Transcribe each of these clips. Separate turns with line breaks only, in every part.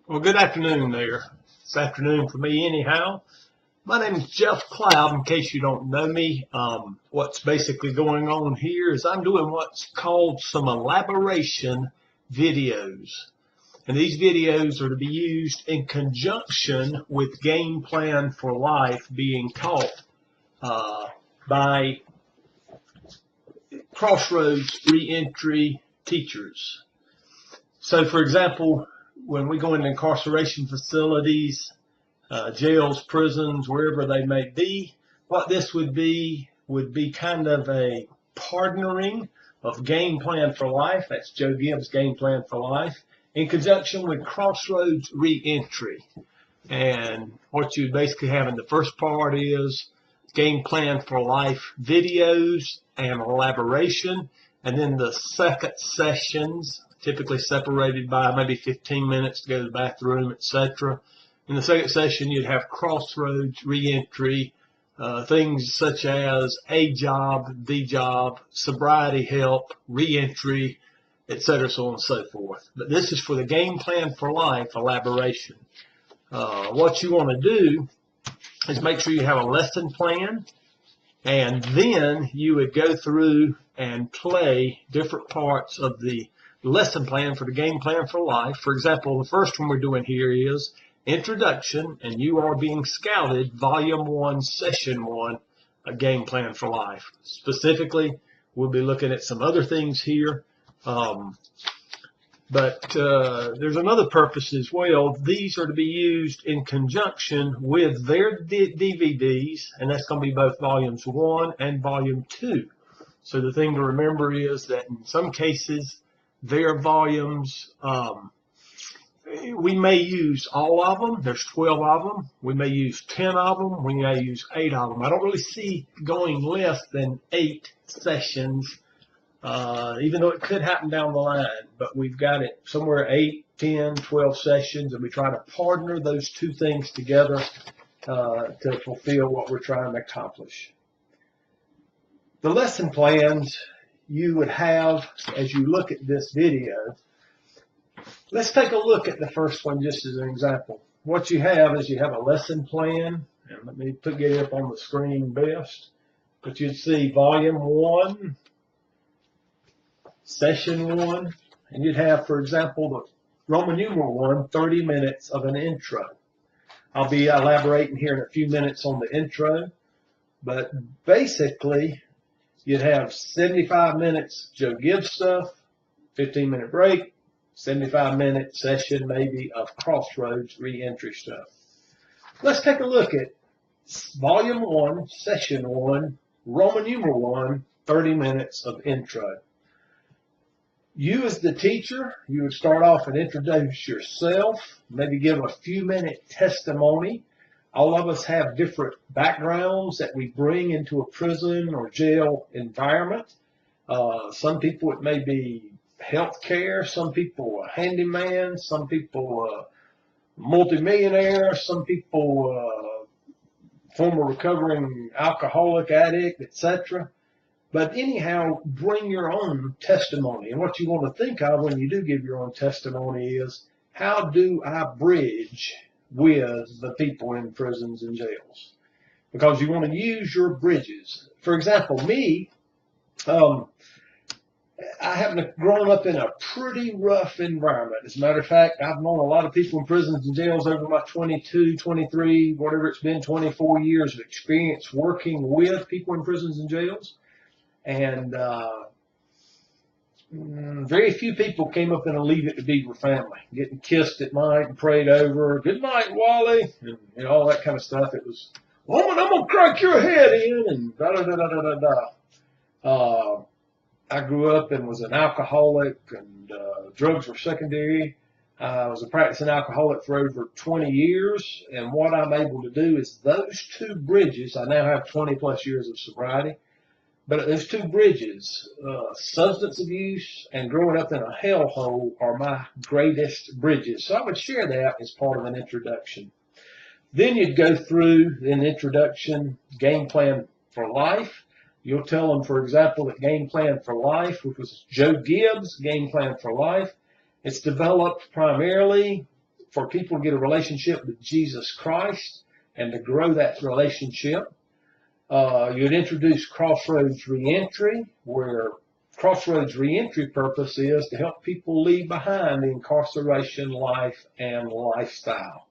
Well, good afternoon there. It's afternoon for me anyhow. My name is Jeff Cloud, in case you don't know me. What's basically going on here is I'm doing what's called some elaboration videos. And these videos are to be used in conjunction with Game Plan for Life being taught by Crossroads Reentry teachers. So, for example, when we go into incarceration facilities, jails, prisons, wherever they may be, what this would be kind of a partnering of Game Plan for Life. That's Joe Gibbs' Game Plan for Life in conjunction with Crossroads Reentry. And what you basically have in the first part is Game Plan for Life videos and elaboration. And then the second sessions, typically separated by maybe 15 minutes to go to the bathroom, etc. In the second session, you'd have Crossroads Reentry, things such as a job, the job, sobriety help, reentry, etc., so on and so forth. But this is for the Game Plan for Life elaboration. What you want to do is make sure you have a lesson plan, and then you would go through and play different parts of the lesson plan for the Game Plan for Life. For example, the first one we're doing here is Introduction, and you are being scouted, Volume 1, Session 1, a Game Plan for Life. Specifically, we'll be looking at some other things here, but there's another purpose as well. These are to be used in conjunction with their DVDs, and that's going to be both Volumes 1 and Volume 2. So the thing to remember is that in some cases, their volumes, we may use all of them. There's 12 of them. We may use 10 of them. We may use 8 of them. I don't really see going less than 8 sessions, even though it could happen down the line. But we've got it somewhere 8, 10, 12 sessions, and we try to partner those two things together to fulfill what we're trying to accomplish. The lesson plans you would have as you look at this video. Let's take a look at the first one just as an example. What you have is you have a lesson plan, and let me get it up on the screen best. But you'd see Volume 1, Session 1, and you'd have, for example, the Roman numeral 1, 30 minutes of an intro. I'll be elaborating here in a few minutes on the intro, but basically, you'd have 75 minutes Joe Gibbs stuff, 15-minute break, 75-minute session maybe of Crossroads Reentry stuff. Let's take a look at Volume 1, Session 1, Roman numeral 1, 30 minutes of intro. You as the teacher, you would start off and introduce yourself, maybe give a few-minute testimony. All of us have different backgrounds that we bring into a prison or jail environment. Some people, it may be healthcare, some people a handyman, some people multimillionaire, some people former recovering alcoholic addict, etc. But anyhow, bring your own testimony. And what you want to think of when you do give your own testimony is, how do I bridge with the people in prisons and jails? Because you want to use your bridges. For example, me, I happen to have grown up in a pretty rough environment. As a matter of fact, I've known a lot of people in prisons and jails over my 22, 23, whatever it's been, 24 years of experience working with people in prisons and jails. And very few people came up in a Leave It to Beaver family, getting kissed at night and prayed over, good night, Wally, and all that kind of stuff. It was, woman, I'm going to crack your head in, and da-da-da-da-da-da. I grew up and was an alcoholic, and drugs were secondary. I was a practicing alcoholic for over 20 years, and what I'm able to do is those two bridges. I now have 20 plus years of sobriety. But those two bridges, substance abuse and growing up in a hellhole, are my greatest bridges. So I would share that as part of an introduction. Then you'd go through an introduction, Game Plan for Life. You'll tell them, for example, that Game Plan for Life, which was Joe Gibbs' Game Plan for Life, it's developed primarily for people to get a relationship with Jesus Christ and to grow that relationship. You'd introduce Crossroads Reentry, where Crossroads Reentry purpose is to help people leave behind the incarceration life and lifestyle.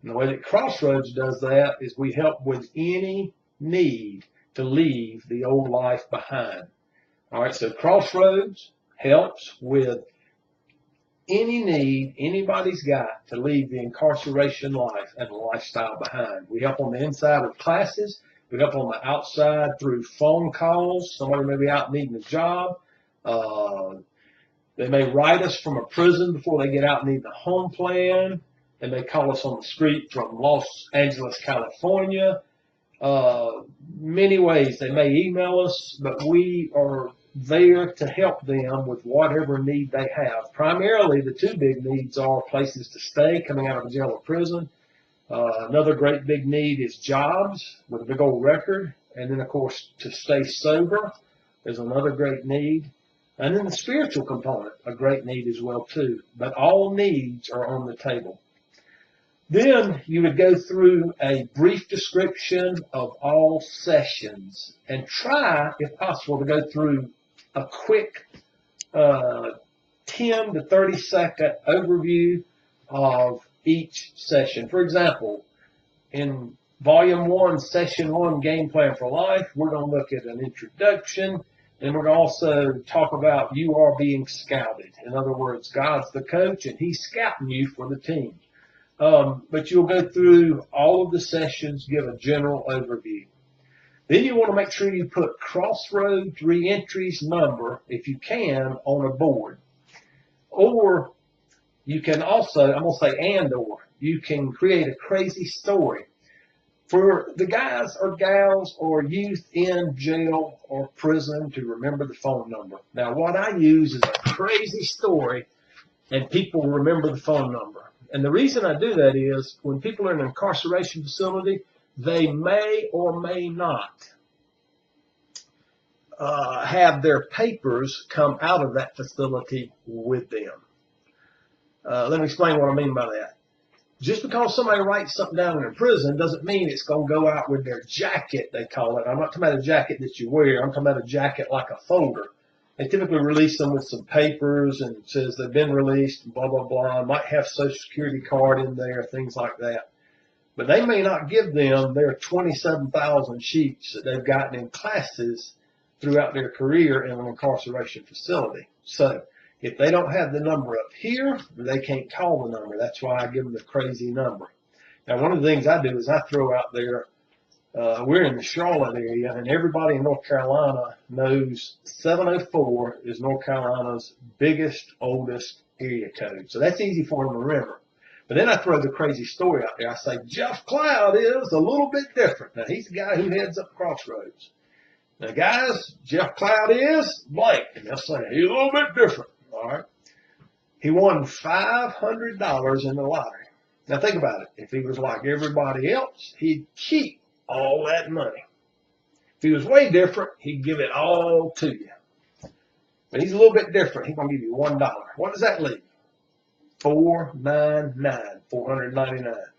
And the way that Crossroads does that is we help with any need to leave the old life behind. All right, so Crossroads helps with any need anybody's got to leave the incarceration life and lifestyle behind. We help on the inside with classes. We help on the outside through phone calls. Somebody may be out needing a job. They may write us from a prison before they get out needing a home plan. They may call us on the street from Los Angeles, California. Many ways. They may email us, but we are there to help them with whatever need they have. Primarily, the two big needs are places to stay coming out of jail or prison. Another great big need is jobs with a big old record. And then, of course, to stay sober is another great need. And then the spiritual component, a great need as well, too. But all needs are on the table. Then you would go through a brief description of all sessions and try, if possible, to go through a quick 10 to 30 second overview of each session. For example, in Volume 1, Session 1, Game Plan for Life, we're going to look at an introduction, and we're going to also talk about you are being scouted. In other words, God's the coach, and He's scouting you for the team. But you'll go through all of the sessions, give a general overview. Then you want to make sure you put Crossroads Reentry's number, if you can, on a board. Or you can also, I'm going to say and or, you can create a crazy story for the guys or gals or youth in jail or prison to remember the phone number. Now, what I use is a crazy story, and people remember the phone number. And the reason I do that is when people are in an incarceration facility, they may or may not have their papers come out of that facility with them. Let me explain what I mean by that. Just because somebody writes something down in a prison doesn't mean it's going to go out with their jacket, they call it. I'm not talking about a jacket that you wear. I'm talking about a jacket like a folder. They typically release them with some papers and it says they've been released, and blah, blah, blah. Might have Social Security card in there, things like that. But they may not give them their 27,000 sheets that they've gotten in classes throughout their career in an incarceration facility. So if they don't have the number up here, they can't call the number. That's why I give them the crazy number. Now, one of the things I do is I throw out there, we're in the Charlotte area, and everybody in North Carolina knows 704 is North Carolina's biggest, oldest area code. So that's easy for them to remember. But then I throw the crazy story out there. I say, Jeff Cloud is a little bit different. Now, he's the guy who heads up Crossroads. Now, guys, Jeff Cloud is blank. And they'll say, he's a little bit different. All right. He won $500 in the lottery. Now, think about it. If he was like everybody else, he'd keep all that money. If he was way different, he'd give it all to you. But he's a little bit different. He's going to give you $1. What does that leave? $499.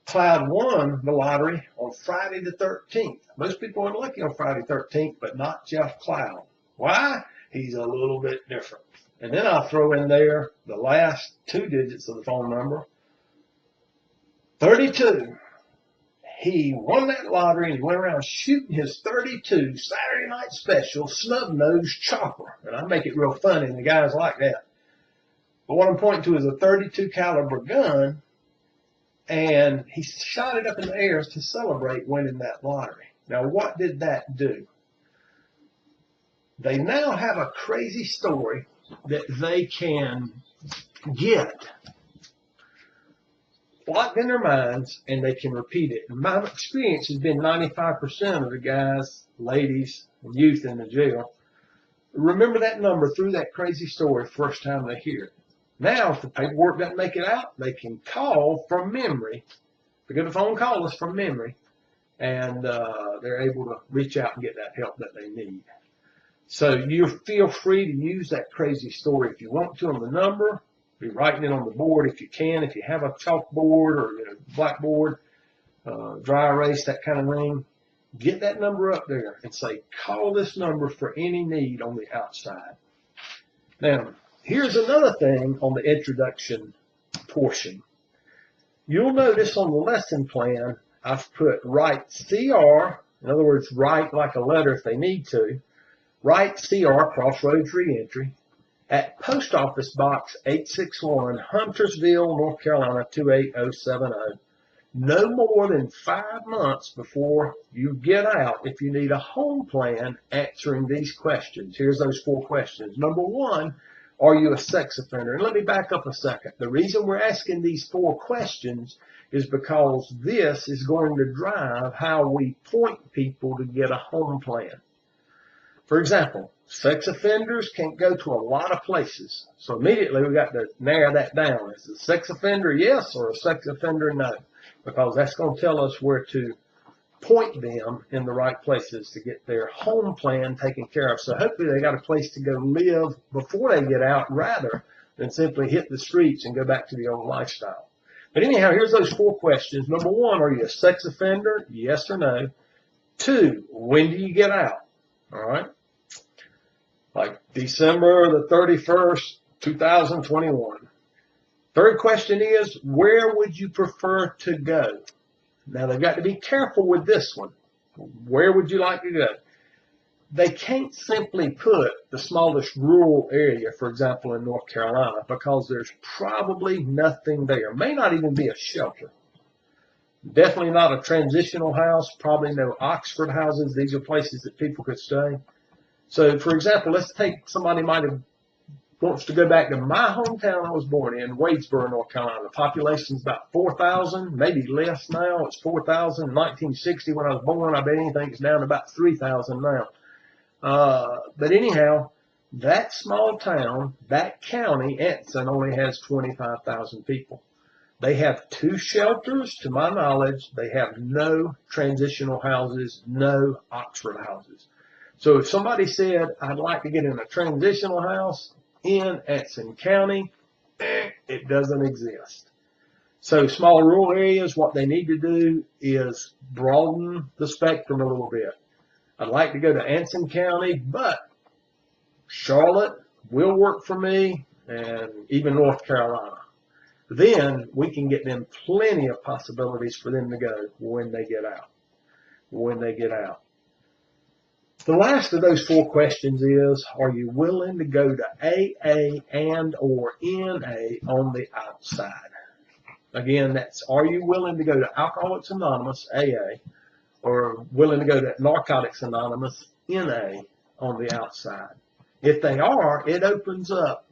Cloud won the lottery on Friday the 13th. Most people are lucky on Friday the 13th, but not Jeff Cloud. Why? He's a little bit different. And then I'll throw in there the last 2 digits of the phone number. 32. He won that lottery and he went around shooting his 32 Saturday night special snub-nosed chopper. And I make it real funny, and the guys like that. But what I'm pointing to is a 32 caliber gun, and he shot it up in the air to celebrate winning that lottery. Now, what did that do? They now have a crazy story that they can get locked in their minds, and they can repeat it. And my experience has been 95% of the guys, ladies, and youth in the jail remember that number through that crazy story first time they hear it. Now, if the paperwork doesn't make it out, they can call from memory, pick up the phone, call us from memory, and they're able to reach out and get that help that they need. So you feel free to use that crazy story if you want to on the number. Be writing it on the board if you can. If you have a chalkboard or blackboard, dry erase, that kind of thing, get that number up there and say, call this number for any need on the outside. Now, here's another thing on the introduction portion. You'll notice on the lesson plan, I've put write CR, in other words, write like a letter if they need to, write CR, Crossroads Reentry, at Post Office Box 861, Huntersville, North Carolina 28070. No more than 5 months before you get out if you need a home plan answering these questions. Here's those 4 questions. Number 1, are you a sex offender? And let me back up a second. The reason we're asking these 4 questions is because this is going to drive how we point people to get a home plan. For example, sex offenders can't go to a lot of places. So immediately we got to narrow that down. Is a sex offender yes or a sex offender no? Because that's going to tell us where to point them in the right places to get their home plan taken care of. So hopefully they got a place to go live before they get out rather than simply hit the streets and go back to the old lifestyle. But anyhow, here's those 4 questions. Number 1, are you a sex offender? Yes or no? 2, when do you get out? All right. Like December the 31st, 2021. Third question is, where would you prefer to go? Now, they've got to be careful with this one. Where would you like to go? They can't simply put the smallest rural area, for example, in North Carolina, because there's probably nothing there. May not even be a shelter. Definitely not a transitional house, probably no Oxford houses. These are places that people could stay. So, for example, let's take somebody wants to go back to my hometown I was born in, Wadesboro, North Carolina. The population's about 4,000, maybe less now. It's 4,000. In 1960, when I was born, I bet anything's down to about 3,000 now. But anyhow, that small town, that county, Anson, only has 25,000 people. They have 2 shelters, to my knowledge. They have no transitional houses, no Oxford houses. So if somebody said, I'd like to get in a transitional house in Anson County, it doesn't exist. So small rural areas, what they need to do is broaden the spectrum a little bit. I'd like to go to Anson County, but Charlotte will work for me, and even North Carolina. Then we can get them plenty of possibilities for them to go when they get out. When they get out. The last of those 4 questions is, are you willing to go to AA and or NA on the outside? Again, that's, are you willing to go to Alcoholics Anonymous, AA, or willing to go to Narcotics Anonymous, NA, on the outside? If they are, it opens up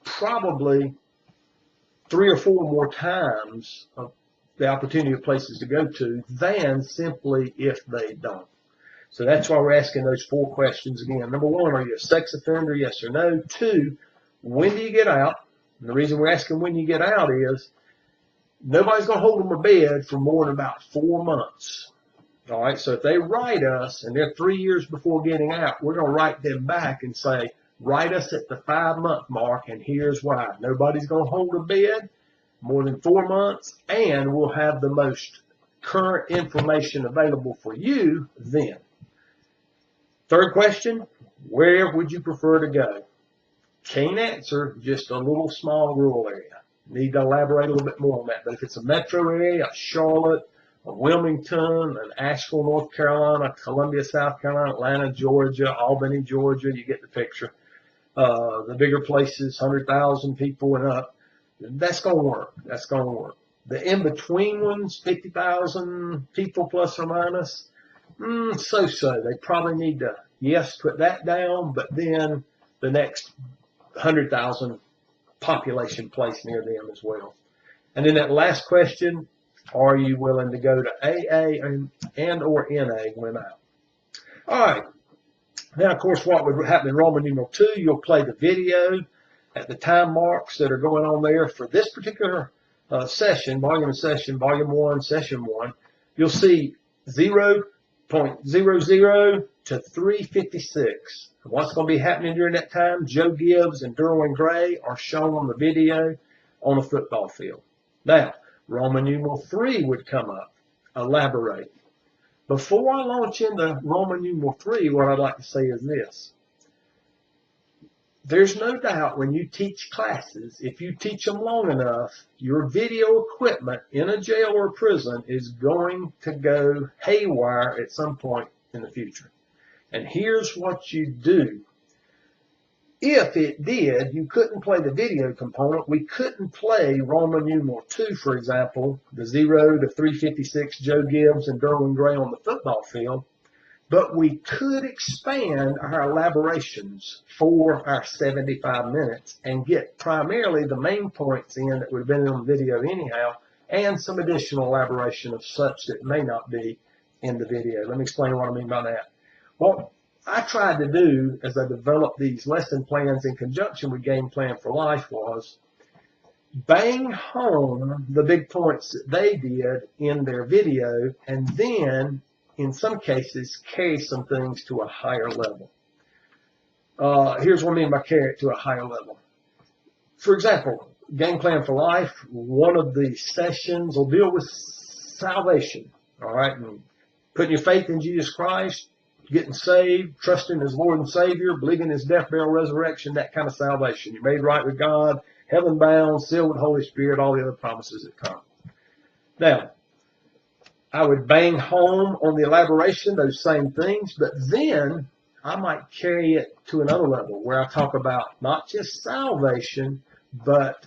probably 3 or 4 more times of the opportunity of places to go to than simply if they don't. So that's why we're asking those 4 questions again. Number 1, are you a sex offender? Yes or no? 2, when do you get out? And the reason we're asking when you get out is nobody's going to hold them a bed for more than about 4 months. All right. So if they write us and they're 3 years before getting out, we're going to write them back and say, write us at the 5-month mark, and here's why. Nobody's going to hold a bed more than 4 months, and we'll have the most current information available for you then. Third question, where would you prefer to go? Can't answer, just a little small rural area. Need to elaborate a little bit more on that. But if it's a metro area, a Charlotte, a Wilmington, an Asheville, North Carolina, Columbia, South Carolina, Atlanta, Georgia, Albany, Georgia, you get the picture. The bigger places, 100,000 people and up, that's going to work. That's going to work. The in-between ones, 50,000 people plus or minus, so-so. They probably need to, yes, put that down, but then the next 100,000 population place near them as well. And then that last question, are you willing to go to AA and or NA when out? All right. Now, of course, what would happen in Roman numeral 2, you'll play the video at the time marks that are going on there for this particular session, volume 1, session 1. You'll see 0.00 to 3:56. What's going to be happening during that time? Joe Gibbs and Derwin Gray are shown on the video on a football field. Now, Roman numeral 3 would come up. Elaborate. Before I launch into Roman numeral 3, what I'd like to say is this. There's no doubt when you teach classes, if you teach them long enough, your video equipment in a jail or prison is going to go haywire at some point in the future. And here's what you do. If it did, you couldn't play the video component. We couldn't play Roman numeral 2, for example, the 0 to 3:56 Joe Gibbs and Derwin Gray on the football field. But we could expand our elaborations for our 75 minutes and get primarily the main points in that would have been on the video anyhow, and some additional elaboration of such that may not be in the video. Let me explain what I mean by that. What I tried to do as I developed these lesson plans in conjunction with Game Plan for Life was bang home the big points that they did in their video, and then in some cases carry some things to a higher level. Here's what I mean by carry it to a higher level. For example, Game Plan for Life, one of the sessions will deal with salvation, all right, and putting your faith in Jesus Christ, getting saved, trusting His Lord and Savior, believing His death, burial, resurrection, that kind of salvation. You're made right with God, heaven bound, sealed with the Holy Spirit, all the other promises that come. Now, I would bang home on the elaboration, those same things, but then I might carry it to another level where I talk about not just salvation, but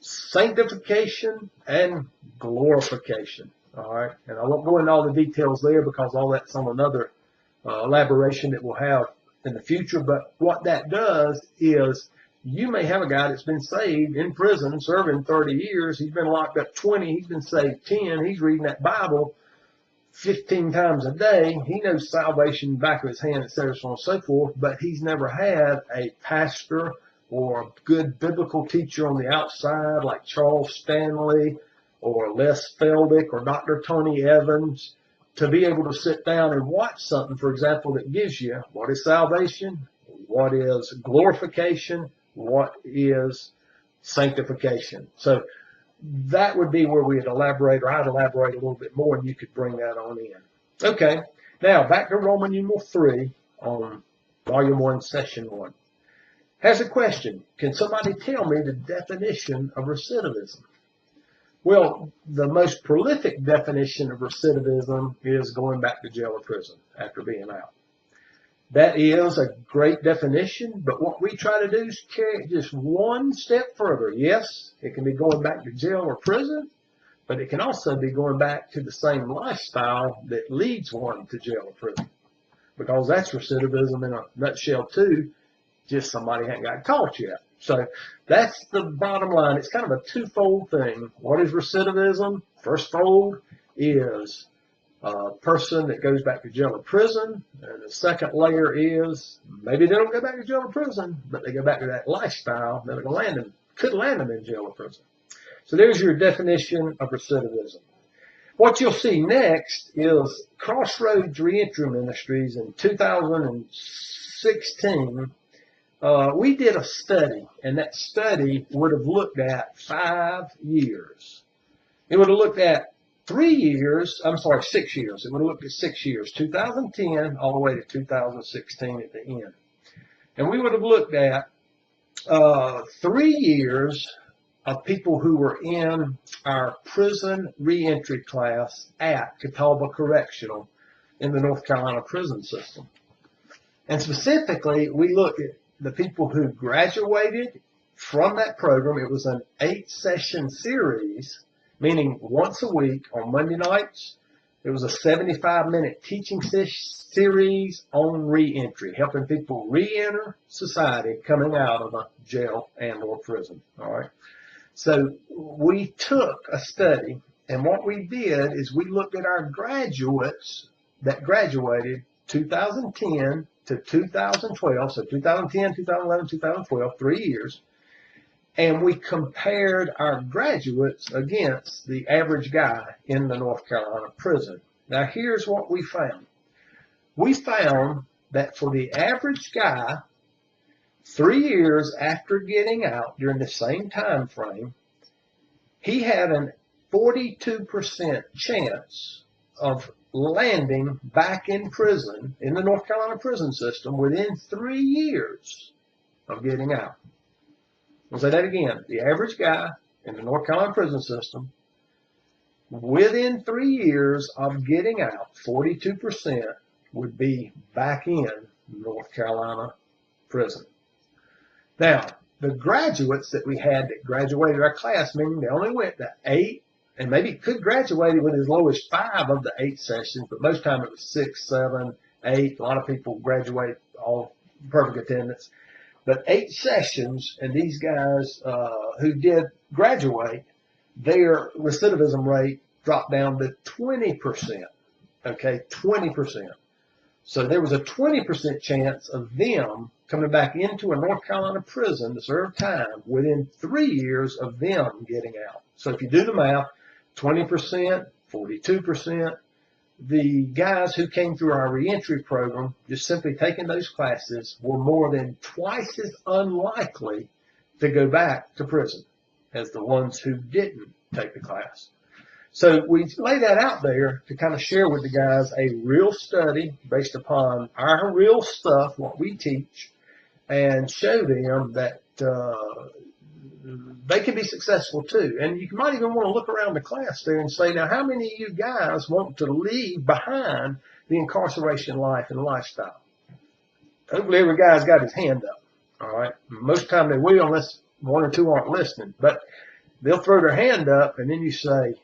sanctification and glorification. All right, and I won't go into all the details there because all that's on another elaboration that we'll have in the future. But what that does is you may have a guy that's been saved in prison, serving 30 years. He's been locked up 20. He's been saved 10. He's reading that Bible 15 times a day. He knows salvation back of his hand, etc., so on and so forth. But he's never had a pastor or a good biblical teacher on the outside like Charles Stanley or Les Feldick or Dr. Tony Evans to be able to sit down and watch something, for example, that gives you what is salvation, what is glorification, what is sanctification. So that would be where we'd elaborate, or I'd elaborate a little bit more, and you could bring that on in. Okay, now back to Roman numeral 3 on Volume 1, Session 1. Has a question. Can somebody tell me the definition of recidivism? Well, the most prolific definition of recidivism is going back to jail or prison after being out. That is a great definition, but what we try to do is carry it just one step further. Yes, it can be going back to jail or prison, but it can also be going back to the same lifestyle that leads one to jail or prison, because that's recidivism in a nutshell too, just somebody hadn't got caught yet. So that's the bottom line. It's kind of a twofold thing. What is recidivism? First fold is a person that goes back to jail or prison. And the second layer is maybe they don't go back to jail or prison, but they go back to that lifestyle that could land them in jail or prison. So there's your definition of recidivism. What you'll see next is Crossroads Reentry Ministries in 2016. We did a study, and that study would have looked at 5 years. It would have looked at 6 years. It would have looked at 6 years, 2010 all the way to 2016 at the end. And we would have looked at 3 years of people who were in our prison reentry class at Catawba Correctional in the North Carolina prison system. And specifically, we looked at the people who graduated from that program. It was an 8-session series, meaning once a week on Monday nights. It was a 75-minute teaching series on reentry, helping people re-enter society coming out of a jail and or prison. All right. So we took a study, and what we did is we looked at our graduates that graduated 2010 to 2012, so 2010, 2011, 2012, 3 years, and we compared our graduates against the average guy in the North Carolina prison. Now, here's what we found. we found that for the average guy, 3 years after getting out during the same time frame, he had a 42% chance of landing back in prison in the North Carolina prison system within 3 years of getting out. I'll say that again. The average guy in the North Carolina prison system, within 3 years of getting out, 42% would be back in North Carolina prison. Now, the graduates that we had that graduated our class, meaning they only went to 8, and maybe could graduate with as low as 5 of the 8 sessions, but most time it was 6, 7, 8. A lot of people graduate all perfect attendance. But 8 sessions, and these guys who did graduate, their recidivism rate dropped down to 20%. Okay, 20%. So there was a 20% chance of them coming back into a North Carolina prison to serve time within 3 years of them getting out. So if you do the math, 20%, 42%, the guys who came through our reentry program, just simply taking those classes, were more than twice as unlikely to go back to prison as the ones who didn't take the class. So we lay that out there to kind of share with the guys a real study based upon our real stuff, what we teach, and show them that they can be successful too. And you might even want to look around the class there and say, now, how many of you guys want to leave behind the incarceration life and lifestyle? Hopefully every guy's got his hand up, all right? Most of the time they will, unless 1 or 2 aren't listening. But they'll throw their hand up, and then you say,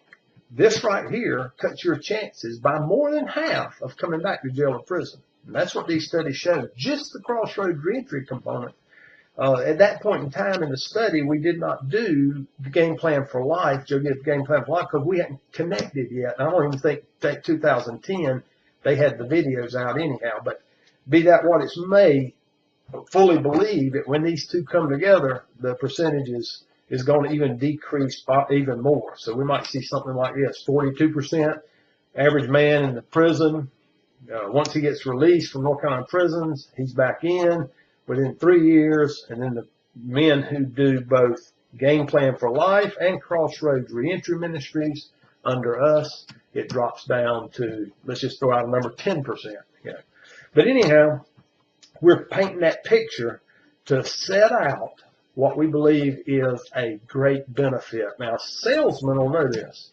this right here cuts your chances by more than half of coming back to jail or prison. And that's what these studies show. Just the crossroads reentry component. At that point in time in the study, we did not do the game plan for life, Joe Gibbs game plan for life, because we hadn't connected yet. I don't even think 2010 they had the videos out anyhow. But be that what it's may, fully believe that when these two come together, the percentages is going to even decrease even more. So we might see something like this: 42% average man in the prison. Once he gets released from North Carolina prisons, he's back in within 3 years. And then the men who do both Game Plan for Life and Crossroads Reentry Ministries under us, it drops down to, let's just throw out a number, 10%. Yeah. But anyhow, we're painting that picture to set out what we believe is a great benefit. Now, salesmen will know this.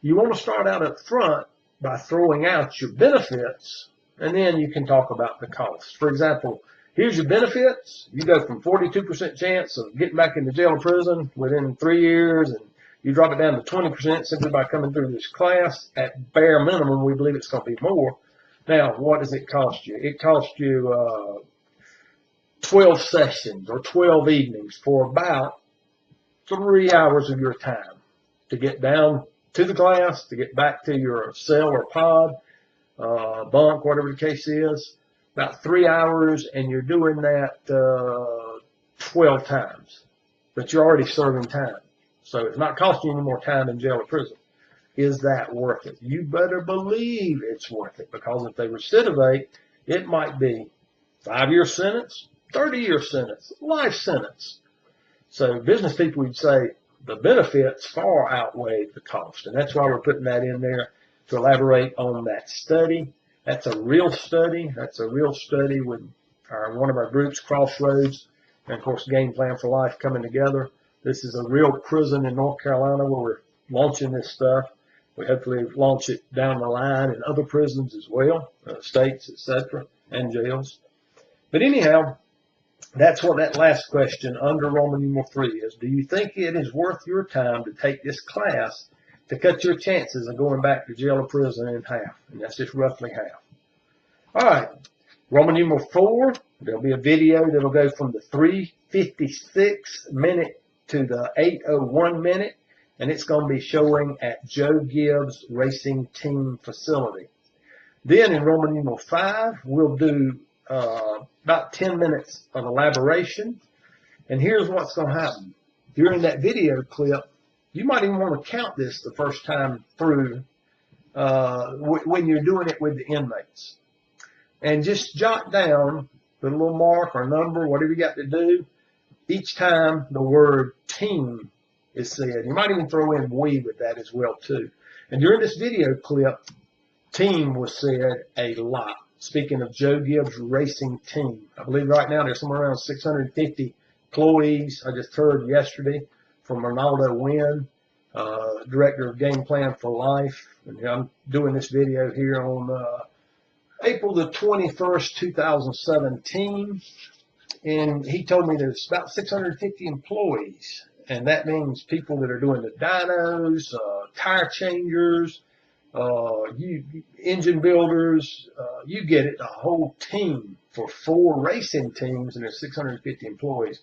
You want to start out up front by throwing out your benefits, and then you can talk about the costs. For example, here's your benefits. You go from 42% chance of getting back into jail or prison within 3 years, and you drop it down to 20% simply by coming through this class. At bare minimum, we believe it's going to be more. Now, what does it cost you? It costs you 12 sessions or 12 evenings for about 3 hours of your time to get down to the class, to get back to your cell or pod, bunk, whatever the case is. About 3 hours, and you're doing that 12 times. But you're already serving time. So it's not costing you any more time in jail or prison. Is that worth it? You better believe it's worth it, because if they recidivate, it might be 5-year sentence, 30-year sentence, life sentence. So business people would say the benefits far outweigh the cost. And that's why we're putting that in there to elaborate on that study. That's a real study. That's a real study with one of our groups, Crossroads, and of course Game Plan for Life coming together. This is a real prison in North Carolina where we're launching this stuff. We hopefully launch it down the line in other prisons as well, states, etc., and jails. But anyhow, that's what that last question under Roman numeral 3 is. Do you think it is worth your time to take this class to cut your chances of going back to jail or prison in half? And that's just roughly half. All right. Roman numeral 4, there'll be a video that'll go from the 3:56 minute to the 8:01 minute. And it's going to be showing at Joe Gibbs Racing Team Facility. Then in Roman numeral 5, we'll do about 10 minutes of elaboration. And here's what's going to happen. During that video clip, you might even want to count this the first time through when you're doing it with the inmates. and just jot down, put a little mark or number, whatever you got to do, each time the word team is said. You might even throw in we with that as well too. And during this video clip, team was said a lot. Speaking of Joe Gibbs Racing Team, I believe right now there's somewhere around 650 employees. I just heard yesterday from Ronaldo Wynn, Director of Game Plan for Life. And I'm doing this video here on April the 21st, 2017. And he told me there's about 650 employees. And that means people that are doing the dynos, tire changers, engine builders, you get it, a whole team for 4 racing teams, and there's 650 employees.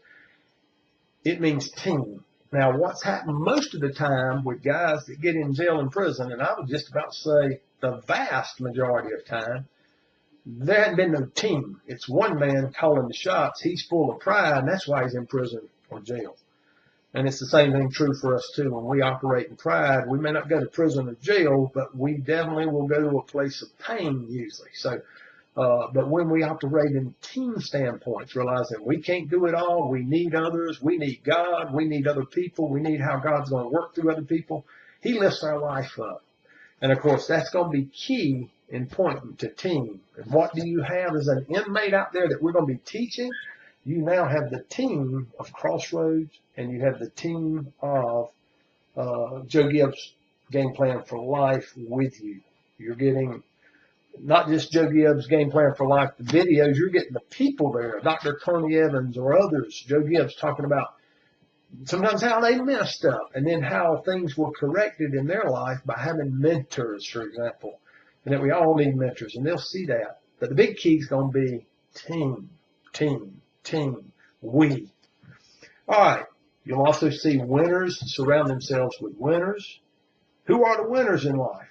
It means team. Now, what's happened most of the time with guys that get in jail and prison, and I would just about say the vast majority of time, there hadn't been no team. It's one man calling the shots. He's full of pride, and that's why he's in prison or jail. And it's the same thing true for us too. When we operate in pride, we may not go to prison or jail, but we definitely will go to a place of pain usually. So, but when we operate in team standpoints, realizing we can't do it all, we need others, we need God, we need other people, we need how God's going to work through other people, He lifts our life up. And of course, that's going to be key in pointing to team. And what do you have as an inmate out there that we're going to be teaching? You now have the team of Crossroads, and you have the team of Joe Gibbs Game Plan for Life with you. You're getting not just Joe Gibbs Game Plan for Life, the videos, you're getting the people there, Dr. Tony Evans or others, Joe Gibbs talking about sometimes how they messed up and then how things were corrected in their life by having mentors, for example. And that we all need mentors, and they'll see that. But the big key is going to be team, team, team, we. All right. You'll also see winners surround themselves with winners. Who are the winners in life?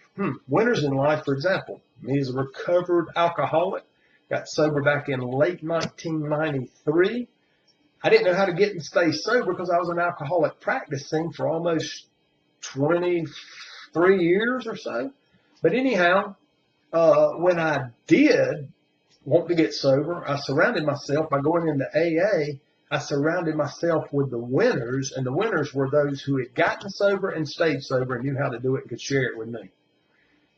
Winners in life, for example, me as a recovered alcoholic, got sober back in late 1993. I didn't know how to get and stay sober because I was an alcoholic practicing for almost 23 years or so. But anyhow, when I did want to get sober, I surrounded myself by going into AA. I surrounded myself with the winners, and the winners were those who had gotten sober and stayed sober and knew how to do it and could share it with me.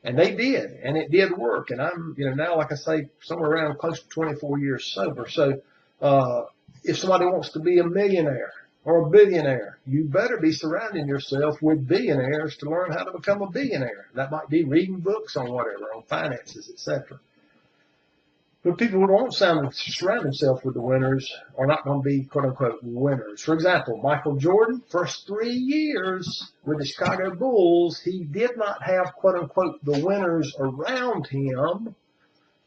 And they did, and it did work. And I'm, now, like I say, somewhere around close to 24 years sober. So if somebody wants to be a millionaire or a billionaire, you better be surrounding yourself with billionaires to learn how to become a billionaire. That might be reading books on whatever, on finances, etc. But people who don't surround themselves with the winners are not going to be, quote unquote, winners. For example, Michael Jordan, first 3 years with the Chicago Bulls, he did not have, quote unquote, the winners around him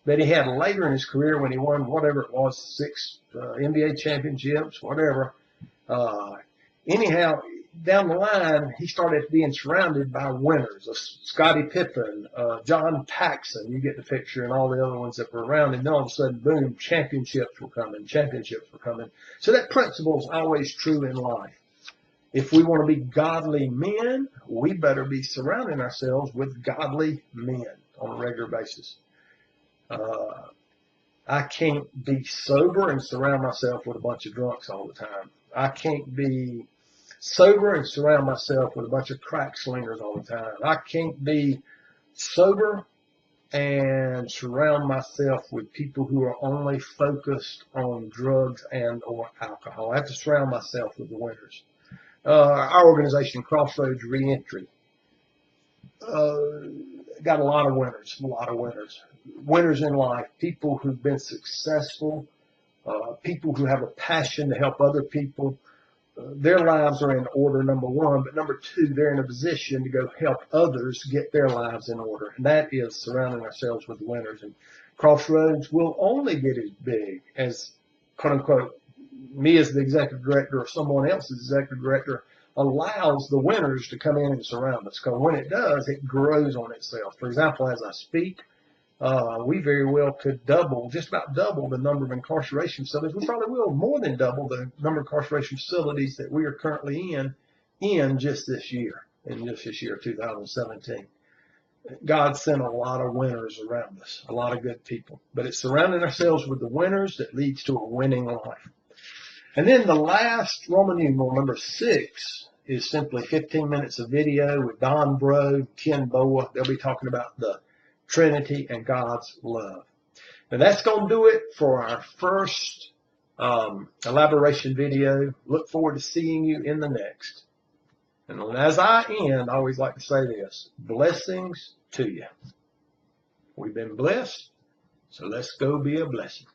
that he had later in his career when he won whatever it was, 6 NBA championships, whatever. Anyhow, down the line, he started being surrounded by winners. Scottie Pippen, John Paxson, you get the picture, and all the other ones that were around. And then all of a sudden, boom, championships were coming. So that principle is always true in life. If we want to be godly men, we better be surrounding ourselves with godly men on a regular basis. I can't be sober and surround myself with a bunch of drunks all the time. I can't be sober and surround myself with a bunch of crack slingers all the time. I can't be sober and surround myself with people who are only focused on drugs and or alcohol. I have to surround myself with the winners. Our organization, Crossroads Reentry, got a lot of winners, winners in life, people who've been successful, people who have a passion to help other people. Their lives are in order, number one, but number two, they're in a position to go help others get their lives in order. And that is surrounding ourselves with winners. And Crossroads will only get as big as, quote unquote, me as the executive director or someone else as executive director allows the winners to come in and surround us. Because when it does, it grows on itself. For example, as I speak, we very well could just about double the number of incarceration facilities. We probably will more than double the number of incarceration facilities that we are currently in just this year, 2017. God sent a lot of winners around us, a lot of good people. But it's surrounding ourselves with the winners that leads to a winning life. And then the last Roman numeral, number 6, is simply 15 minutes of video with Don Bro, Ken Boa. They'll be talking about the Trinity and God's love. And that's going to do it for our first elaboration video. Look forward to seeing you in the next. And as I end, I always like to say this: blessings to you. We've been blessed, so let's go be a blessing.